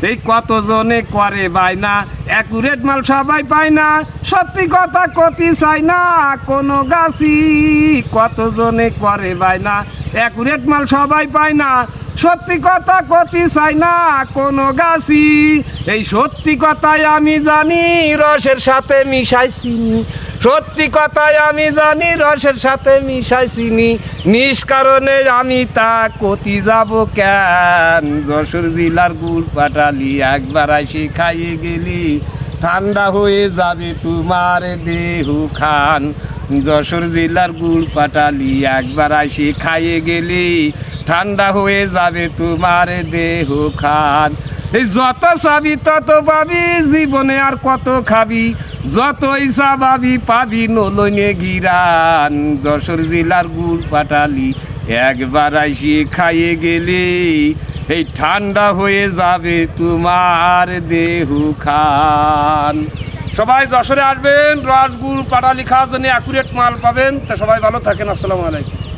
এই কতজনে করে বায়না অ্যাকুরেট মাল সবাই পায় না, সত্যি কথা কতি চাই না কোনো গাছি। কতজনে করে বায়না অ্যাকুরেট মাল সবাই পায় না, সত্যি কথা কতি চাই না কোনো গাছি। এই সত্যি কথাই আমি জানি রসের সাথে মিশাই চিনি, সত্যি কথাই আমি জানি রসের সাথে মিশাই চিনি, নিষ্কারণে আমি তা কতি যাব কেন। যশোর জেলার গুড় পাটালি একবার আসি খাইয়ে গেলি, ঠান্ডা হয়ে যাবে তোমার দেহ খান। যশোর জেলার গুড় পাটালি একবার আসি খাইয়ে গেলি, ঠান্ডা হয়ে যাবে তোমার দেহ খান। এই যত চাবি তত পাবি, জীবনে আর কত খাবি, যতই চাবি পাবি নলনে গিরান। যশোর জেলার গুড় পাটালি একবার আসি খাইয়ে গেলে, এই ঠান্ডা হয়ে যাবে তোমার দেহ খান। সবাই যশোরে আসবেন, রস গুড় পাটালি খাওয়ার জন্য অ্যাকুরেট মাল পাবেন। তা সবাই ভালো থাকেন, আসসালামু আলাইকুম।